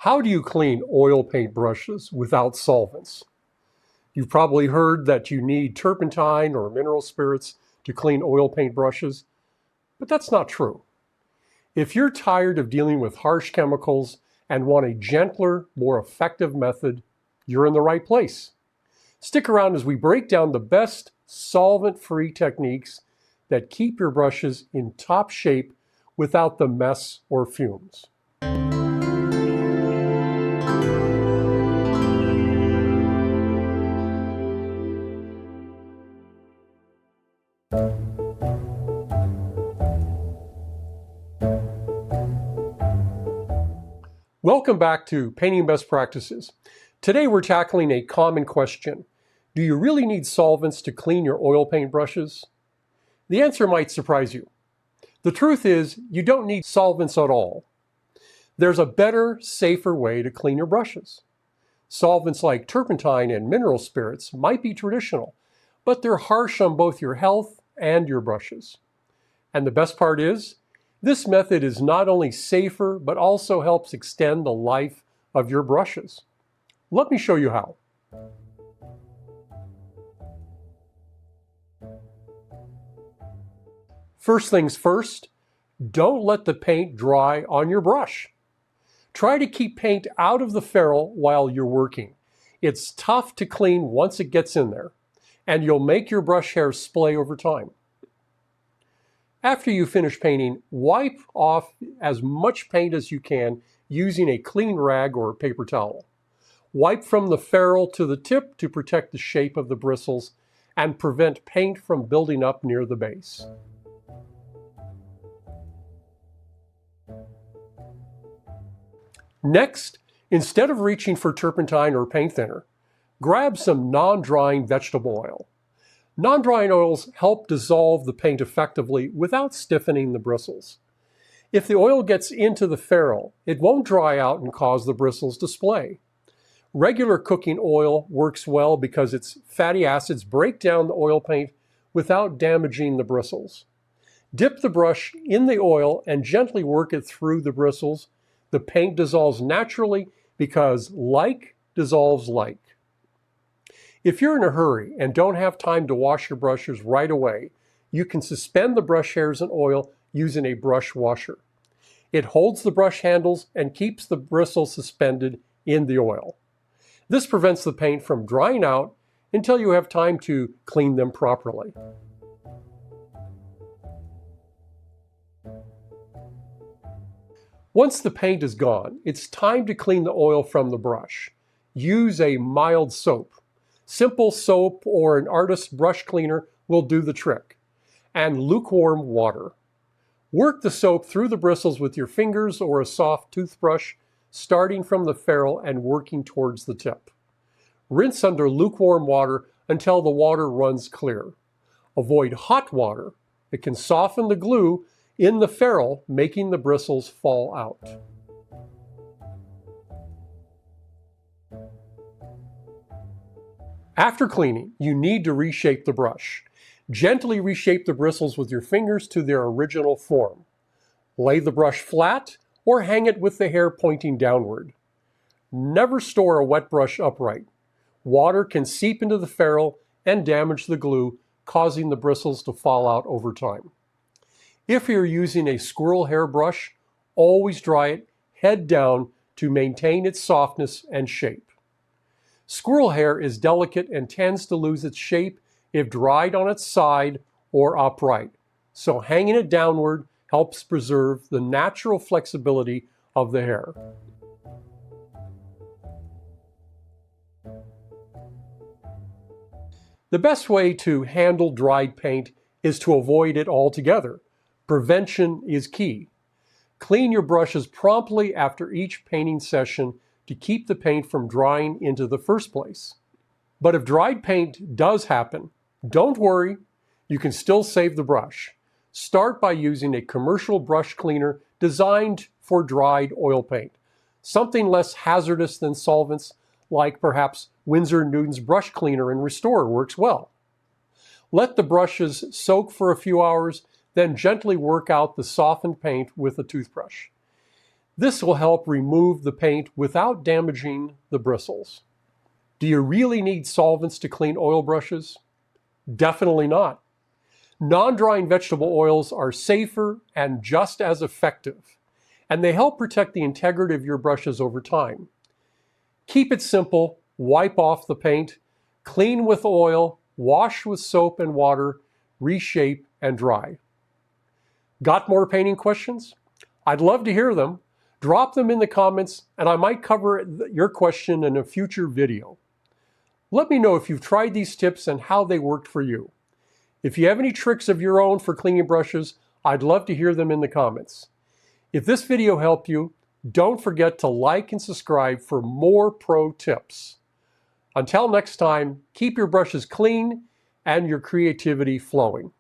How do you clean oil paint brushes without solvents? You've probably heard that you need turpentine or mineral spirits to clean oil paint brushes, but that's not true. If you're tired of dealing with harsh chemicals and want a gentler, more effective method, you're in the right place. Stick around as we break down the best solvent-free techniques that keep your brushes in top shape without the mess or fumes. Welcome back to Painting Best Practices. Today we're tackling a common question. Do you really need solvents to clean your oil paint brushes? The answer might surprise you. The truth is, you don't need solvents at all. There's a better, safer way to clean your brushes. Solvents like turpentine and mineral spirits might be traditional, but they're harsh on both your health and your brushes. And the best part is, this method is not only safer, but also helps extend the life of your brushes. Let me show you how. First things first, don't let the paint dry on your brush. Try to keep paint out of the ferrule while you're working. It's tough to clean once it gets in there, and you'll make your brush hair splay over time. After you finish painting, wipe off as much paint as you can using a clean rag or paper towel. Wipe from the ferrule to the tip to protect the shape of the bristles and prevent paint from building up near the base. Next, instead of reaching for turpentine or paint thinner, grab some non-drying vegetable oil. Non-drying oils help dissolve the paint effectively without stiffening the bristles. If the oil gets into the ferrule, it won't dry out and cause the bristles to splay. Regular cooking oil works well because its fatty acids break down the oil paint without damaging the bristles. Dip the brush in the oil and gently work it through the bristles. The paint dissolves naturally because like dissolves like. If you're in a hurry and don't have time to wash your brushes right away, you can suspend the brush hairs in oil using a brush washer. It holds the brush handles and keeps the bristles suspended in the oil. This prevents the paint from drying out until you have time to clean them properly. Once the paint is gone, it's time to clean the oil from the brush. Use a mild soap. Simple soap or an artist's brush cleaner will do the trick. And lukewarm water. Work the soap through the bristles with your fingers or a soft toothbrush, starting from the ferrule and working towards the tip. Rinse under lukewarm water until the water runs clear. Avoid hot water. It can soften the glue in the ferrule, making the bristles fall out. After cleaning, you need to reshape the brush. Gently reshape the bristles with your fingers to their original form. Lay the brush flat or hang it with the hair pointing downward. Never store a wet brush upright. Water can seep into the ferrule and damage the glue, causing the bristles to fall out over time. If you're using a squirrel hair brush, always dry it head down to maintain its softness and shape. Squirrel hair is delicate and tends to lose its shape if dried on its side or upright, so hanging it downward helps preserve the natural flexibility of the hair. The best way to handle dried paint is to avoid it altogether. Prevention is key. Clean your brushes promptly after each painting session to keep the paint from drying into the first place. But if dried paint does happen, don't worry, you can still save the brush. Start by using a commercial brush cleaner designed for dried oil paint. Something less hazardous than solvents, like perhaps Winsor Newton's brush cleaner and Restore works well. Let the brushes soak for a few hours, then gently work out the softened paint with a toothbrush. This will help remove the paint without damaging the bristles. Do you really need solvents to clean oil brushes? Definitely not. Non-drying vegetable oils are safer and just as effective, and they help protect the integrity of your brushes over time. Keep it simple, wipe off the paint, clean with oil, wash with soap and water, reshape, and dry. Got more painting questions? I'd love to hear them. Drop them in the comments and I might cover your question in a future video. Let me know if you've tried these tips and how they worked for you. If you have any tricks of your own for cleaning brushes, I'd love to hear them in the comments. If this video helped you, don't forget to like and subscribe for more pro tips. Until next time, keep your brushes clean and your creativity flowing.